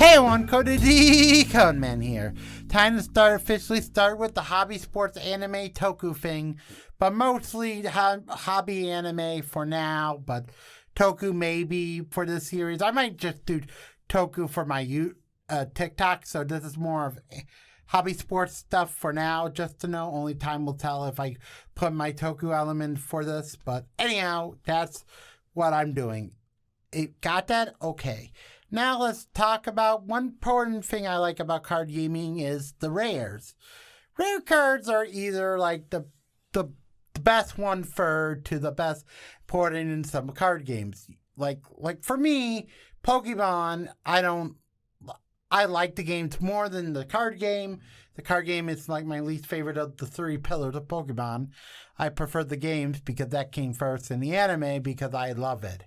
Hey everyone, Code Man here. Time to officially start with the hobby sports anime Toku thing, but mostly hobby anime for now, but Toku maybe for this series. I might just do Toku for my TikTok, so this is more of hobby sports stuff for now, just to know. Only time will tell if I put my Toku element for this, but anyhow, that's what I'm doing. Got that? Okay. Now let's talk about one important thing I like about card gaming is the rares. Rare cards are either like the best one to the best important in some card games. Like for me, Pokemon, I like the games more than the card game. The card game is like my least favorite of the three pillars of Pokemon. I prefer the games because that came first in the anime because I love it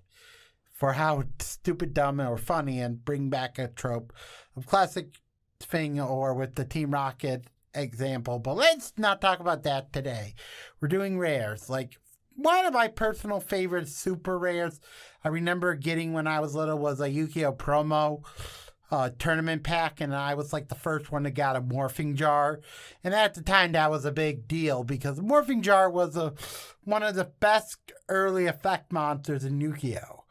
for how stupid, dumb, or funny, and bring back a trope of classic thing or with the Team Rocket example. But let's not talk about that today. We're doing rares. Like, one of my personal favorite super rares I remember getting when I was little was a Yu-Gi-Oh! Promo tournament pack, and I was like the first one to get a morphing jar. And at the time, that was a big deal because the morphing jar was one of the best early effect monsters in Yu-Gi-Oh!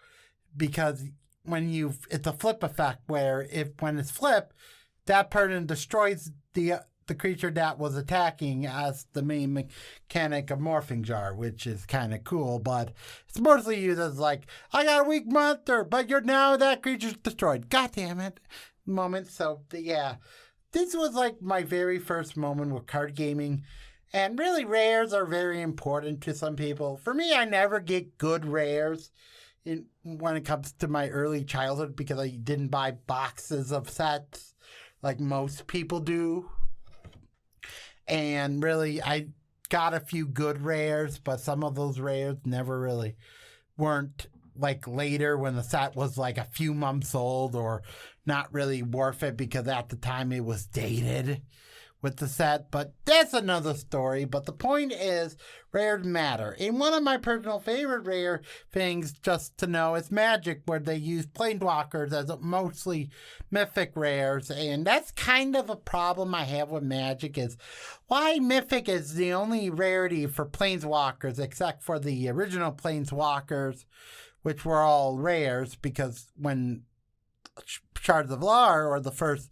Because it's a flip effect where when it's flipped, that person destroys the creature that was attacking as the main mechanic of morphing jar, which is kind of cool, but it's mostly used as like, I got a weak monster, but that creature's destroyed. God damn it. Moment. So yeah, this was like my very first moment with card gaming. And really rares are very important to some people. For me, I never get good rares when it comes to my early childhood because I didn't buy boxes of sets like most people do. And really, I got a few good rares, but some of those rares never really weren't like later when the set was like a few months old or not really worth it because at the time it was dated with the set, but that's another story. But the point is, rares matter. And one of my personal favorite rare things, just to know, is Magic, where they use Planeswalkers as mostly mythic rares. And that's kind of a problem I have with Magic, is why Mythic is the only rarity for Planeswalkers, except for the original Planeswalkers, which were all rares, because when Shards of Lar, or the first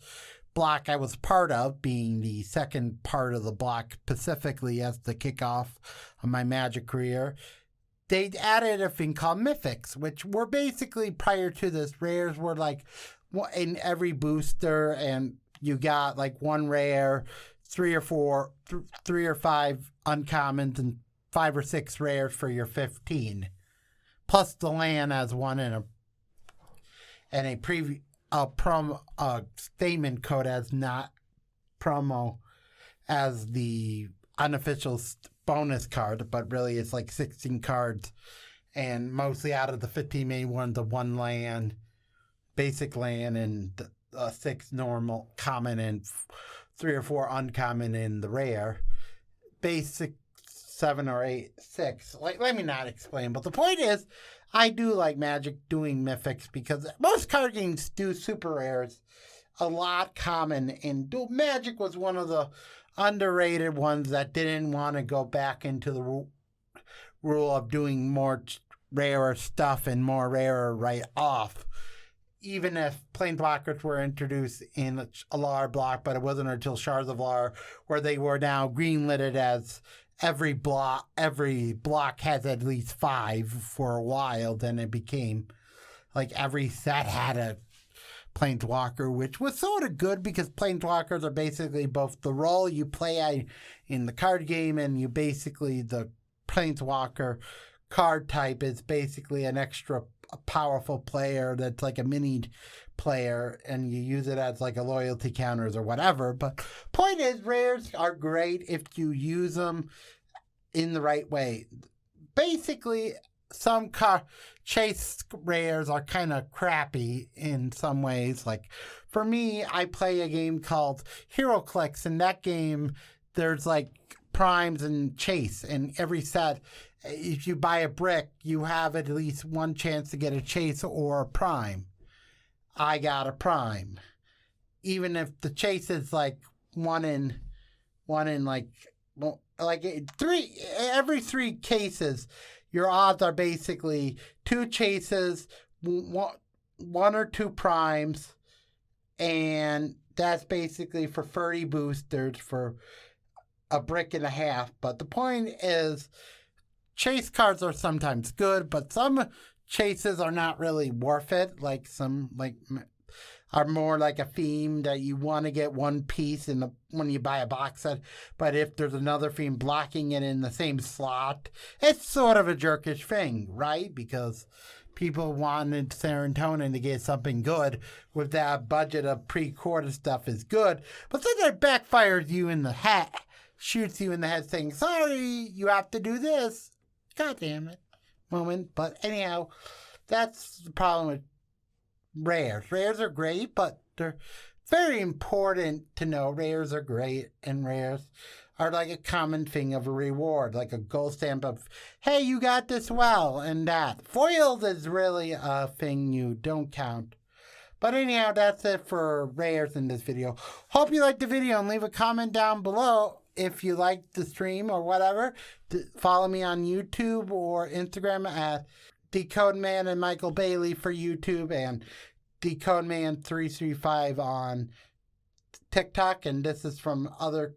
block I was part of, being the second part of the block specifically as the kickoff of my Magic career, they added a thing called Mythics, which were basically, prior to this, rares were like in every booster, and you got like one rare, three or five uncommons, and 5 or 6 rares for your 15, plus the land as one and a preview. Statement code as not promo as the unofficial bonus card, but really it's like 16 cards, and mostly out of the 15 main ones, the 1 land, basic land, and 6 normal common, and 3 or 4 uncommon in the rare. Basic 7 or 8, 6. Like, let me not explain, but the point is, I do like Magic doing Mythics because most card games do super rares a lot common, and Magic was one of the underrated ones that didn't want to go back into the rule of doing more rarer stuff and more rarer right off. Even if Planeswalkers were introduced in a Lar block, but it wasn't until Shards of Lar where they were now greenlit as every block has at least 5 for a while. Then it became like every set had a Planeswalker, which was sort of good because Planeswalkers are basically both the role you play in the card game, and you basically, the Planeswalker card type is basically an extra powerful player that's like a mini player, and you use it as like a loyalty counters or whatever. But point is, rares are great if you use them in the right way. Basically, some chase rares are kind of crappy in some ways. Like for me, I play a game called HeroClix. In that game, there's like primes and chase, and every set, if you buy a brick, you have at least one chance to get a chase or a prime. I got a prime. even if the chase is like one in like, well, like every 3 cases, your odds are basically 2 chases, 1 or 2 primes, and that's basically for 30 boosters for a brick and a half. But the point is, chase cards are sometimes good, but some chases are not really worth it. Like some are more like a theme that you want to get one piece when you buy a box set, but if there's another theme blocking it in the same slot, it's sort of a jerkish thing, right? Because people wanted serotonin to get something good with that budget of pre-quarter stuff is good, but then it backfires you in the head, shoots you in the head saying, sorry, you have to do this. God damn it. Moment. But anyhow, that's the problem with rares. Rares are great, but they're very important to know. Rares are great, and rares are like a common thing of a reward, like a gold stamp of, hey, you got this well, and that. Foiled is really a thing you don't count. But anyhow, that's it for rares in this video. Hope you liked the video, and leave a comment down below if you liked the stream or whatever. Follow me on YouTube or Instagram at DecodeMan and Michael Bailey for YouTube, and DecodeMan335 on TikTok. And this is from other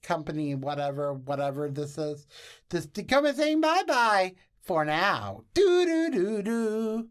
company, whatever this is. This DecodeMan saying bye-bye for now. Do-do-do-do.